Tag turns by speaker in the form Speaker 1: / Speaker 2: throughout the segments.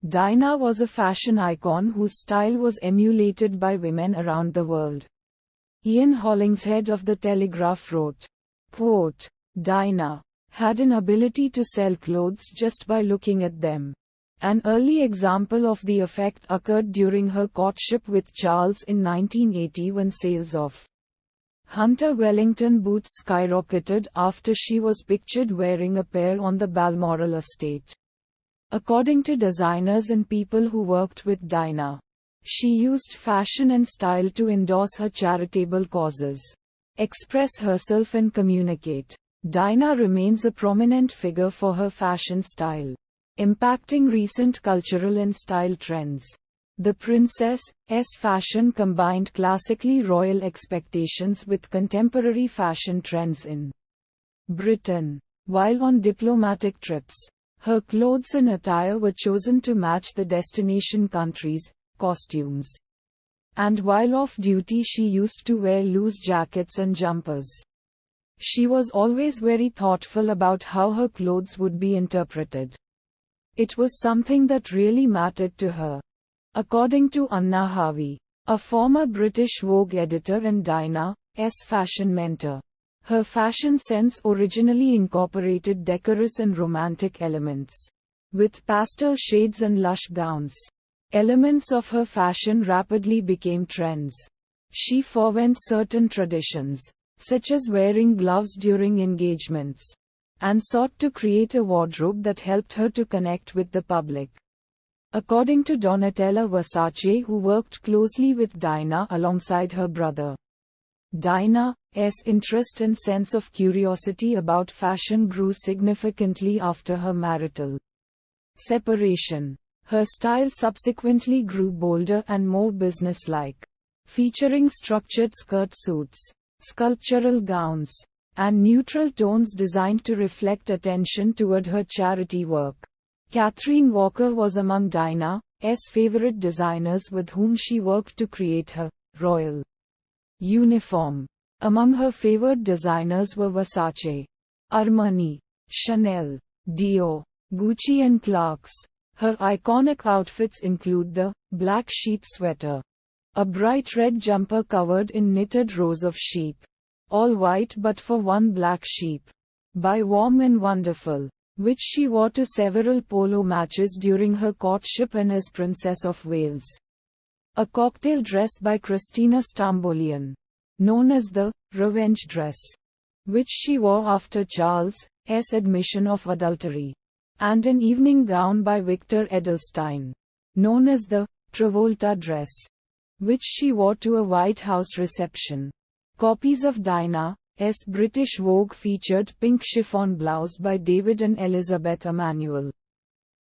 Speaker 1: Dinah was a fashion icon whose style was emulated by women around the world. Ian Hollingshead of The Telegraph wrote, quote, "Dinah had an ability to sell clothes just by looking at them. An early example of the effect occurred during her courtship with Charles in 1980 when sales of Hunter Wellington boots skyrocketed after she was pictured wearing a pair on the Balmoral estate. According to designers and people who worked with Dinah, she used fashion and style to endorse her charitable causes, express herself and communicate. Dinah remains a prominent figure for her fashion style, impacting recent cultural and style trends. The princess's fashion combined classically royal expectations with contemporary fashion trends in Britain. While on diplomatic trips, her clothes and attire were chosen to match the destination country's costumes. And while off duty, she used to wear loose jackets and jumpers. She was always very thoughtful about how her clothes would be interpreted. It was something that really mattered to her. According to Anna Harvey, a former British Vogue editor and Dinah's fashion mentor, her fashion sense originally incorporated decorous and romantic elements. With pastel shades and lush gowns, elements of her fashion rapidly became trends. She forewent certain traditions, such as wearing gloves during engagements, and sought to create a wardrobe that helped her to connect with the public. According to Donatella Versace, who worked closely with Dinah alongside her brother, Dinah's interest and sense of curiosity about fashion grew significantly after her marital separation. Her style subsequently grew bolder and more businesslike, featuring structured skirt suits, sculptural gowns, and neutral tones designed to reflect attention toward her charity work. Catherine Walker was among Dinah's favorite designers with whom she worked to create her royal uniform. Among her favored designers were Versace, Armani, Chanel, Dior, Gucci and Clarks. Her iconic outfits include the black sheep sweater, a bright red jumper covered in knitted rows of sheep, all white but for one black sheep, by Warm and Wonderful, which she wore to several polo matches during her courtship and as Princess of Wales. A cocktail dress by Christina Stambolian, known as the revenge dress, which she wore after Charles's admission of adultery, and an evening gown by Victor Edelstein, known as the Travolta dress, which she wore to a White House reception. Copies of Dinah's British Vogue featured pink chiffon blouse by David and Elizabeth Emanuel,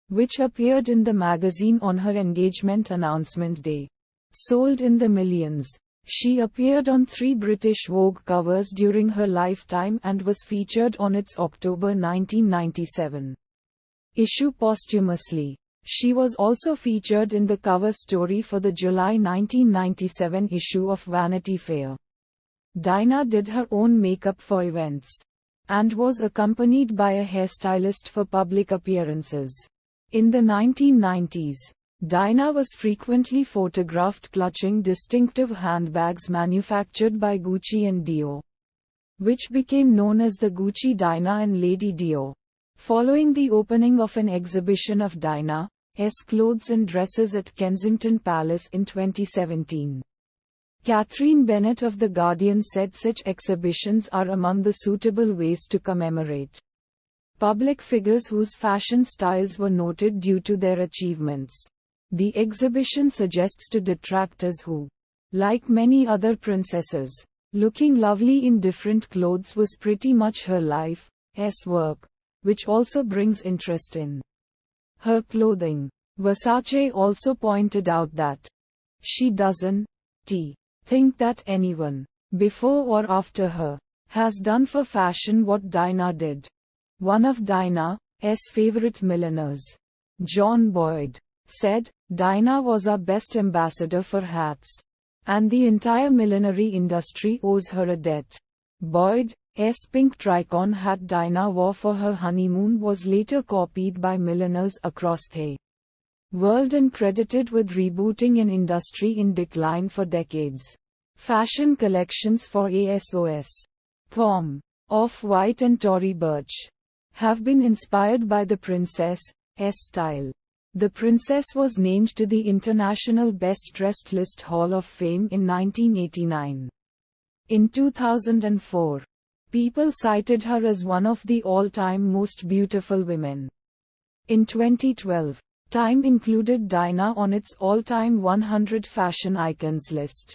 Speaker 1: which appeared in the magazine on her engagement announcement day. Sold in the millions, she appeared on 3 British Vogue covers during her lifetime and was featured on its October 1997 issue posthumously. She was also featured in the cover story for the July 1997 issue of Vanity Fair. Dinah did her own makeup for events, and was accompanied by a hairstylist for public appearances. In the 1990s, Dinah was frequently photographed clutching distinctive handbags manufactured by Gucci and Dior, which became known as the Gucci Dinah and Lady Dior. Following the opening of an exhibition of Dinah's clothes and dresses at Kensington Palace in 2017, Catherine Bennett of The Guardian said such exhibitions are among the suitable ways to commemorate public figures whose fashion styles were noted due to their achievements. The exhibition suggests to detractors who, like many other princesses, looking lovely in different clothes was pretty much her life's work, which also brings interest in her clothing. Versace also pointed out that she doesn't think that anyone, before or after her, has done for fashion what Dinah did. One of Dinah's favorite milliners, John Boyd, said, "Dinah was our best ambassador for hats, and the entire millinery industry owes her a debt." Boyd's pink tricon hat Dinah wore for her honeymoon was later copied by milliners across the world and credited with rebooting an industry in decline for decades. Fashion collections for ASOS, POM, Off-White and Tory Burch have been inspired by the princess' style. The princess was named to the International Best Dressed List Hall of Fame in 1989. In 2004, people cited her as one of the all-time most beautiful women. In 2012, Time included Dinah on its all-time 100 fashion icons list.